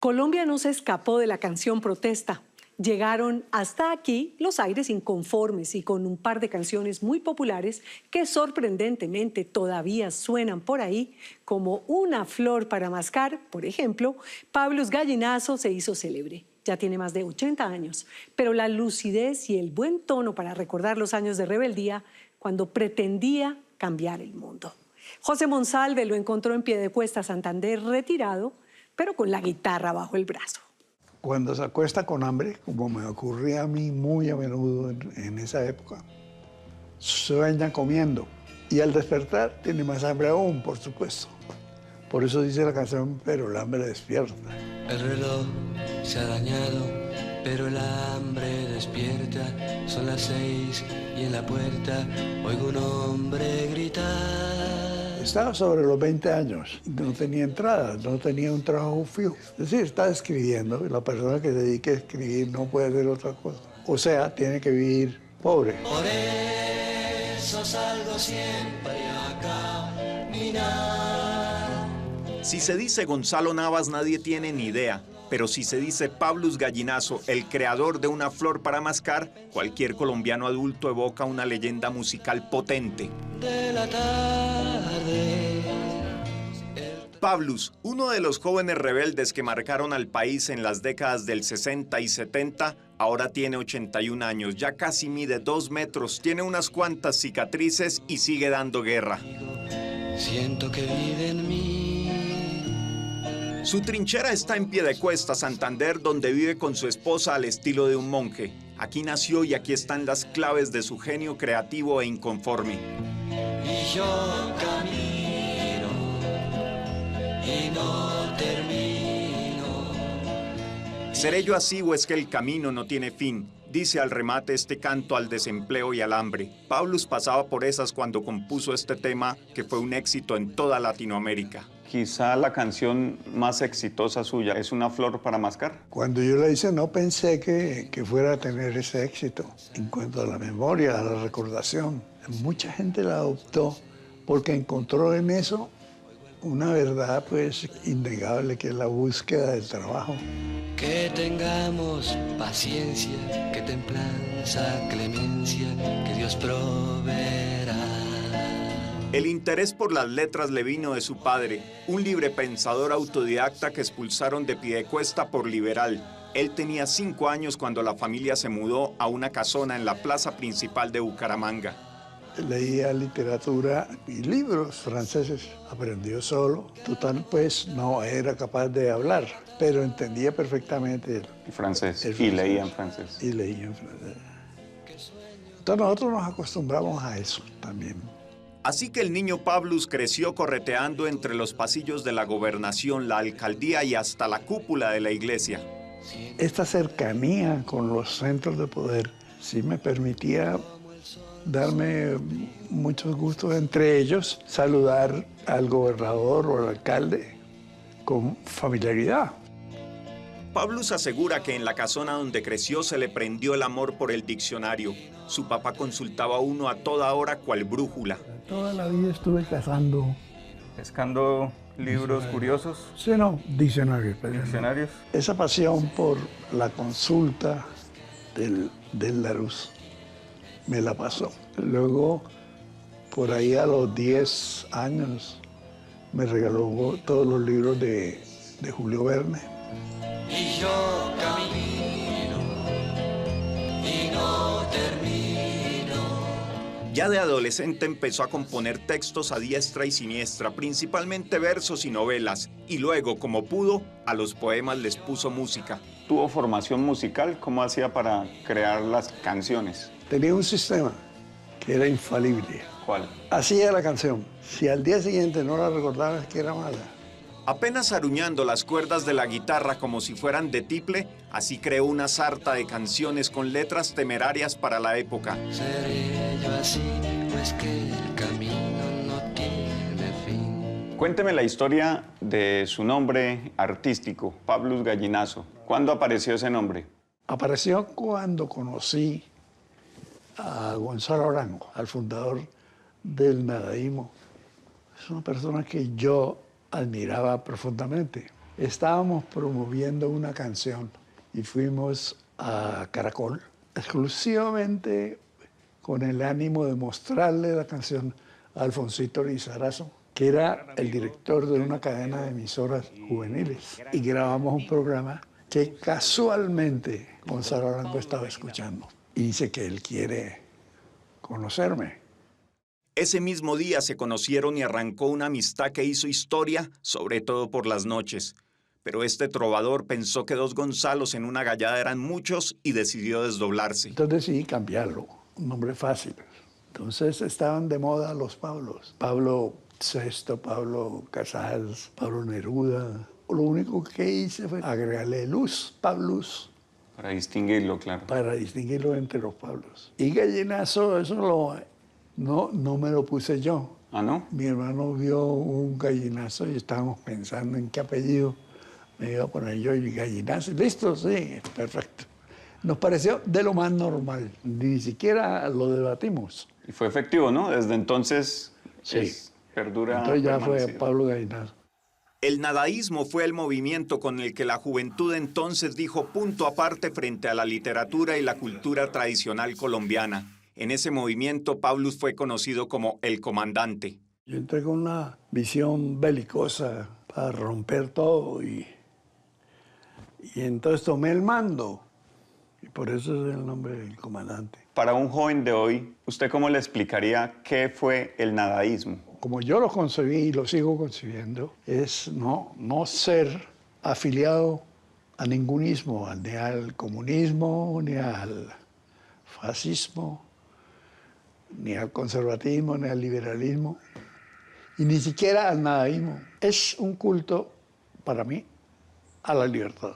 Colombia no se escapó de la canción protesta. Llegaron hasta aquí los aires inconformes y con un par de canciones muy populares que sorprendentemente todavía suenan por ahí, como Una flor para mascar, por ejemplo. Pablos Gallinazo se hizo célebre. Ya tiene más de 80 años, pero la lucidez y el buen tono para recordar los años de rebeldía cuando pretendía cambiar el mundo. José Monsalve lo encontró en Piedecuesta, Santander, retirado, pero con la guitarra bajo el brazo. Cuando se acuesta con hambre, como me ocurría a mí muy a menudo en esa época, sueña comiendo y al despertar tiene más hambre aún, por supuesto. Por eso dice la canción, pero el hambre despierta. El reloj se ha dañado, pero el hambre despierta. Son las 6 y en la puerta oigo un hombre gritar. Estaba sobre los 20 años, no tenía entrada, no tenía un trabajo fijo. Es decir, está escribiendo, y la persona que se dedique a escribir no puede hacer otra cosa. O sea, tiene que vivir pobre. Por eso salgo siempre a caminar. Si se dice Gonzalo Navas, nadie tiene ni idea. Pero si se dice Pablos Gallinazo, el creador de Una flor para mascar, cualquier colombiano adulto evoca una leyenda musical potente. De la tarde. Pablos, uno de los jóvenes rebeldes que marcaron al país en las décadas del 60 y 70, ahora tiene 81 años, ya casi mide 2 metros, tiene unas cuantas cicatrices y sigue dando guerra. Siento que vive en mí. Su trinchera está en Piedecuesta, Santander, donde vive con su esposa al estilo de un monje. Aquí nació y aquí están las claves de su genio creativo e inconforme. Y yo camino y no termino. ¿Seré yo así o es que el camino no tiene fin? Dice al remate este canto al desempleo y al hambre. Pablos pasaba por esas cuando compuso este tema que fue un éxito en toda Latinoamérica. Quizá la canción más exitosa suya es Una flor para mascar. Cuando yo la hice no pensé que fuera a tener ese éxito. En cuanto a la memoria, a la recordación, mucha gente la adoptó porque encontró en eso una verdad pues innegable, que es la búsqueda del trabajo. Que tengamos paciencia, que templanza, clemencia, que Dios proveerá. El interés por las letras le vino de su padre, un librepensador autodidacta que expulsaron de Piedecuesta por liberal. Él tenía 5 años cuando la familia se mudó a una casona en la plaza principal de Bucaramanga. Leía literatura y libros franceses. Aprendió solo. Total, pues, no era capaz de hablar, pero entendía perfectamente El francés. el Y leía en francés. Y leía en francés. Entonces nosotros nos acostumbramos a eso también. Así que el niño Pablos creció correteando entre los pasillos de la gobernación, la alcaldía y hasta la cúpula de la iglesia. Esta cercanía con los centros de poder sí me permitía darme muchos gustos, entre ellos saludar al gobernador o al alcalde con familiaridad. Pablos asegura que en la casona donde creció se le prendió el amor por el diccionario. Su papá consultaba a uno a toda hora cual brújula. Toda la vida estuve cazando. Pescando libros curiosos. Sí, no, diccionarios. Diccionarios. Esa pasión por la consulta del Larousse me la pasó. Luego, por ahí a los 10 años, me regaló todos los libros de Julio Verne. Y yo camino y no termino. Ya de adolescente empezó a componer textos a diestra y siniestra, principalmente versos y novelas, y luego, como pudo, a los poemas les puso música. ¿Tuvo formación musical? ¿Cómo hacía para crear las canciones? Tenía un sistema que era infalible. ¿Cuál? Hacía la canción. Si al día siguiente no la recordaba, es que era mala. Apenas aruñando las cuerdas de la guitarra como si fueran de tiple, así creó una sarta de canciones con letras temerarias para la época. Seré yo así, pues que el camino no tiene fin. Cuénteme la historia de su nombre artístico, Pablos Gallinazo. ¿Cuándo apareció ese nombre? Apareció cuando conocí a Gonzalo Arango, al fundador del nadaísmo. Es una persona que yo admiraba profundamente. estábamos promoviendo una canción y fuimos a Caracol exclusivamente con el ánimo de mostrarle la canción a Alfonsito Lizarazo, que era el director de una cadena de emisoras juveniles. Y grabamos un programa que casualmente Gonzalo Arango estaba escuchando. Y dice que él quiere conocerme. Ese mismo día se conocieron y arrancó una amistad que hizo historia, sobre todo por las noches. Pero este trovador pensó que dos Gonzalos en una gallada eran muchos y decidió desdoblarse. Entonces decidí cambiarlo, un nombre fácil. Entonces estaban de moda los Pablos. Pablo VI, Pablo Casals, Pablo Neruda. Lo único que hice fue agregarle luz, Pablus. Para distinguirlo, claro. Para distinguirlo entre los Pablos. Y gallinazo, eso no me lo puse yo. ¿Ah, no? Mi hermano vio un gallinazo y estábamos pensando en qué apellido me iba a poner yo y gallinazo. Listo, sí, perfecto. Nos pareció de lo más normal. Ni siquiera lo debatimos. Y fue efectivo, ¿no? Desde entonces Sí. Perdura. Entonces ya fue permanecido. Pablo Gallinazo. El nadaísmo fue el movimiento con el que la juventud entonces dijo punto aparte frente a la literatura y la cultura tradicional colombiana. En ese movimiento, Pablos fue conocido como el comandante. Yo entré con una visión belicosa para romper todo y entonces tomé el mando. Y por eso es el nombre del comandante. Para un joven de hoy, ¿usted cómo le explicaría qué fue el nadaísmo? Como yo lo concebí y lo sigo concibiendo, es no ser afiliado a ningún ismo, ni al comunismo, ni al fascismo, ni al conservatismo, ni al liberalismo, y ni siquiera al nadaísmo. Es un culto, para mí, a la libertad.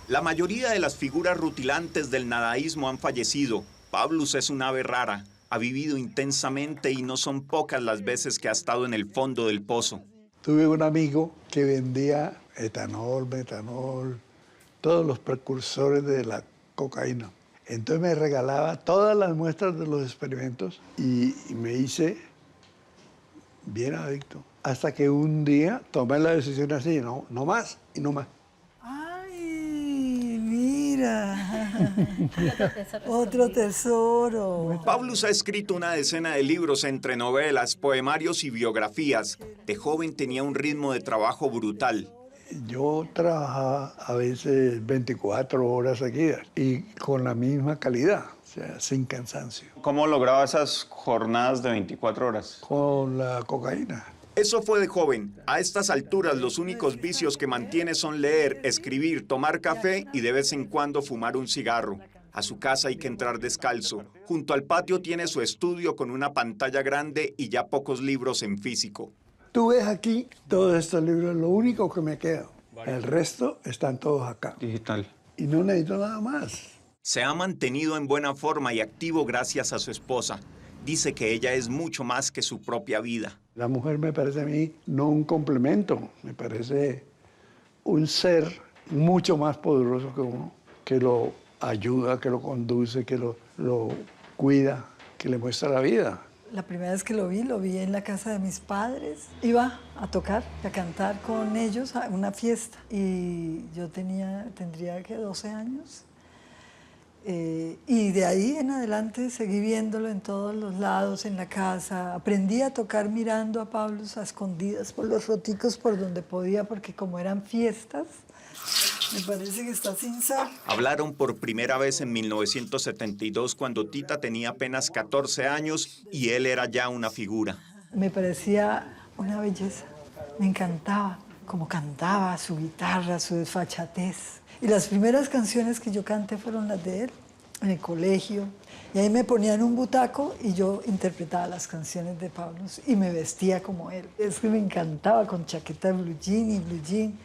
La mayoría de las figuras rutilantes del nadaísmo han fallecido. Pablos es un ave rara, ha vivido intensamente y no son pocas las veces que ha estado en el fondo del pozo. Tuve un amigo que vendía etanol, metanol, todos los precursores de la cocaína. Entonces me regalaba todas las muestras de los experimentos y me hice bien adicto. Hasta que un día tomé la decisión así, no más y no más. ¡Ay, mira! Otro tesoro. Pablos ha escrito una decena de libros entre novelas, poemarios y biografías. De joven tenía un ritmo de trabajo brutal. Yo trabajaba a veces 24 horas seguidas y con la misma calidad, o sea, sin cansancio, ¿Cómo lograba esas jornadas de 24 horas? con la cocaína. Eso fue de joven. A estas alturas los únicos vicios que mantiene son leer, escribir, tomar café y de vez en cuando fumar un cigarro. A su casa hay que entrar descalzo. Junto al patio tiene su estudio con una pantalla grande y ya pocos libros en físico. Tú ves aquí todos estos libros, lo único que me queda. El resto están todos acá. Digital. Y no necesito nada más. Se ha mantenido en buena forma y activo gracias a su esposa. Dice que ella es mucho más que su propia vida. La mujer me parece a mí no un complemento, me parece un ser mucho más poderoso que uno, que lo ayuda, que lo conduce, que lo cuida, que le muestra la vida. La primera vez que lo vi en la casa de mis padres. Iba a tocar, a cantar con ellos a una fiesta. Y yo tendría que 12 años. Y de ahí en adelante seguí viéndolo en todos los lados, en la casa. Aprendí a tocar mirando a Pablos a escondidas por los roticos por donde podía, porque como eran fiestas, me parece que está sin sal. Hablaron por primera vez en 1972 cuando Tita tenía apenas 14 años y él era ya una figura. Me parecía una belleza, me encantaba como cantaba, su guitarra, su desfachatez. Y las primeras canciones que yo canté fueron las de él, en el colegio. Y ahí me ponía en un butaco y yo interpretaba las canciones de Pablos y me vestía como él. Es que me encantaba con chaqueta de blue jean.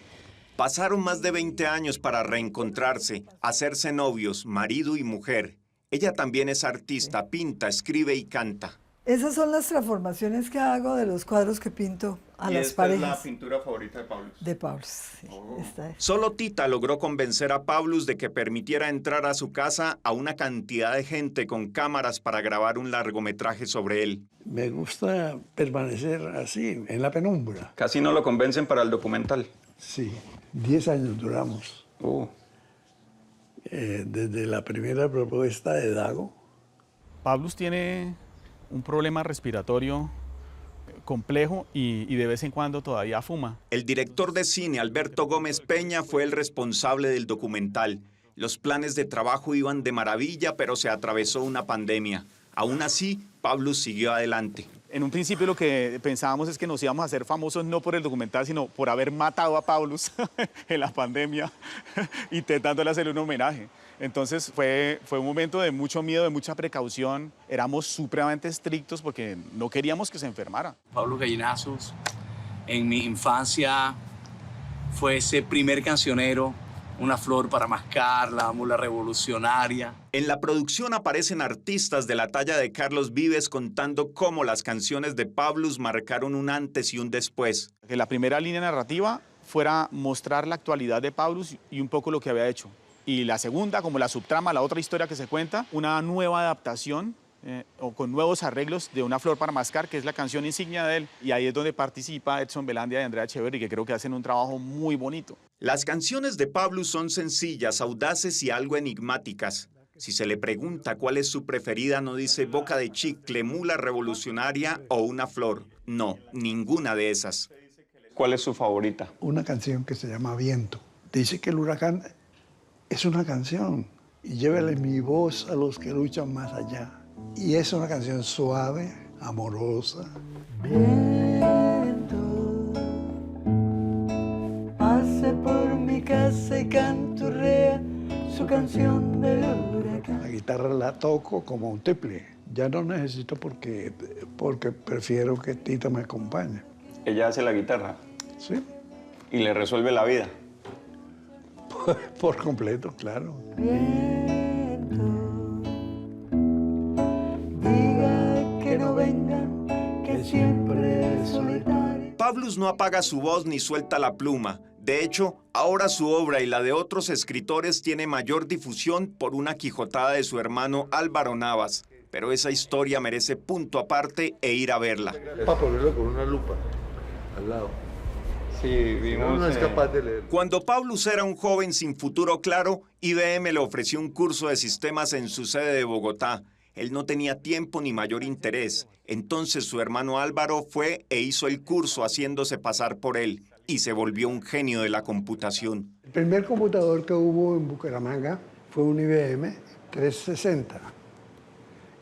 Pasaron más de 20 años para reencontrarse, hacerse novios, marido y mujer. Ella también es artista, pinta, escribe y canta. Esas son las transformaciones que hago de los cuadros que pinto a las parejas. ¿Y esta es la pintura favorita de Pablos? De Pablos, sí. Esta es. Solo Tita logró convencer a Pablos de que permitiera entrar a su casa a una cantidad de gente con cámaras para grabar un largometraje sobre él. Me gusta permanecer así, en la penumbra. Casi no lo convencen para el documental. Sí, 10 años duramos. Desde la primera propuesta de Dago. Pablos tiene un problema respiratorio complejo y de vez en cuando todavía fuma. El director de cine, Alberto Gómez Peña, fue el responsable del documental. Los planes de trabajo iban de maravilla, pero se atravesó una pandemia. Aún así, Pablos siguió adelante. En un principio lo que pensábamos es que nos íbamos a hacer famosos no por el documental, sino por haber matado a Pablos en la pandemia, intentándole hacerle un homenaje. Entonces fue un momento de mucho miedo, de mucha precaución. Éramos supremamente estrictos porque no queríamos que se enfermara. Pablos Gallinazo, en mi infancia, fue ese primer cancionero, Una flor para mascar, La mula revolucionaria. En la producción aparecen artistas de la talla de Carlos Vives contando cómo las canciones de Pablos marcaron un antes y un después. Que la primera línea narrativa fuera mostrar la actualidad de Pablos y un poco lo que había hecho. Y la segunda, como la subtrama, la otra historia que se cuenta, una nueva adaptación o con nuevos arreglos de Una flor para mascar, que es la canción insignia de él. Y ahí es donde participa Edson Belandia y Andrea Echeverri, que creo que hacen un trabajo muy bonito. Las canciones de Pablos son sencillas, audaces y algo enigmáticas. Si se le pregunta cuál es su preferida, no dice Boca de Chicle, Mula Revolucionaria o Una flor. No, ninguna de esas. ¿Cuál es su favorita? Una canción que se llama Viento. Dice que el huracán es una canción y llévele mi voz a los que luchan más allá. Y es una canción suave, amorosa. Viento, pase por mi casa y canturrea su canción del huracán. La guitarra la toco como un tiple. Ya no necesito porque prefiero que Tita me acompañe. Ella hace la guitarra. ¿Sí? Y le resuelve la vida. Por completo, claro. Viento, diga que no vengan, que siempre es solitario. Pablos no apaga su voz ni suelta la pluma. De hecho, ahora su obra y la de otros escritores tiene mayor difusión por una quijotada de su hermano Álvaro Navas. Pero esa historia merece punto aparte e ir a verla. Para ponerlo con una lupa al lado. Sí, vimos... No es capaz de leer. Cuando Pablos era un joven sin futuro claro, IBM le ofreció un curso de sistemas en su sede de Bogotá. Él no tenía tiempo ni mayor interés. Entonces su hermano Álvaro fue e hizo el curso haciéndose pasar por él y se volvió un genio de la computación. El primer computador que hubo en Bucaramanga fue un IBM 360.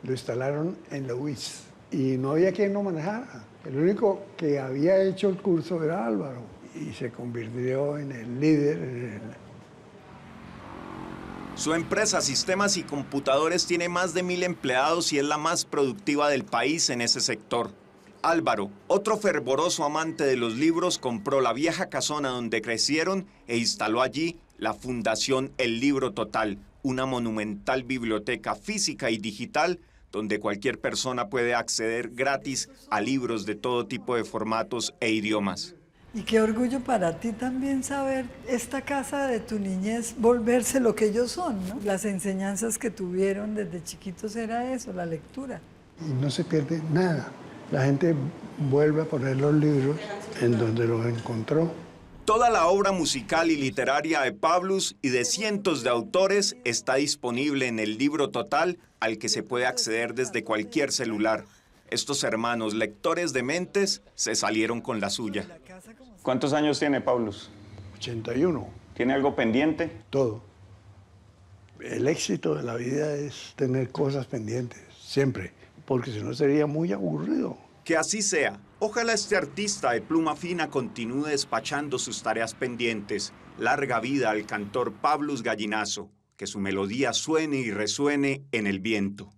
Lo instalaron en la UIS y no había quien lo manejara. El único que había hecho el curso era Álvaro y se convirtió en el líder. Su empresa Sistemas y Computadores tiene más de 1000 empleados y es la más productiva del país en ese sector. Álvaro, otro fervoroso amante de los libros, compró la vieja casona donde crecieron e instaló allí la Fundación El Libro Total, una monumental biblioteca física y digital donde cualquier persona puede acceder gratis a libros de todo tipo de formatos e idiomas. Y qué orgullo para ti también saber esta casa de tu niñez volverse lo que ellos son, ¿no? Las enseñanzas que tuvieron desde chiquitos era eso, la lectura. Y no se pierde nada. La gente vuelve a poner los libros en donde los encontró. Toda la obra musical y literaria de Pablos y de cientos de autores está disponible en El Libro Total, al que se puede acceder desde cualquier celular. Estos hermanos lectores de mentes se salieron con la suya. ¿Cuántos años tiene Pablos? 81. ¿Tiene algo pendiente? Todo. El éxito de la vida es tener cosas pendientes, siempre, porque si no sería muy aburrido. Que así sea. Ojalá este artista de pluma fina continúe despachando sus tareas pendientes. Larga vida al cantor Pablos Gallinazo. Que su melodía suene y resuene en el viento.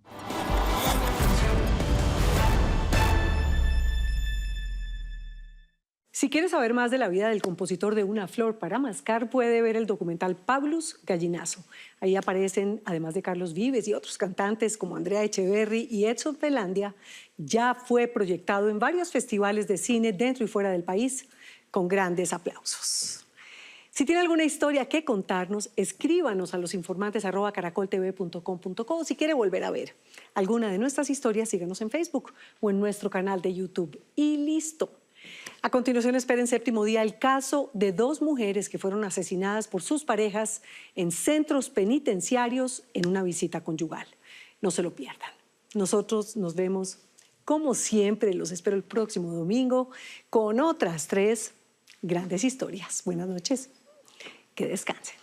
Si quieres saber más de la vida del compositor de Una flor para mascar, puede ver el documental Pablos Gallinazo. Ahí aparecen, además de Carlos Vives y otros cantantes como Andrea Echeverri y Edson Belandia. Ya fue proyectado en varios festivales de cine dentro y fuera del país, con grandes aplausos. Si tiene alguna historia que contarnos, escríbanos a losinformantes@caracoltv.com.co. Si quiere volver a ver alguna de nuestras historias, síganos en Facebook o en nuestro canal de YouTube. Y listo. A continuación, esperen Séptimo Día el caso de 2 mujeres que fueron asesinadas por sus parejas en centros penitenciarios en una visita conyugal. No se lo pierdan. Nosotros nos vemos, como siempre, los espero el próximo domingo con otras 3 grandes historias. Buenas noches. Que descansen.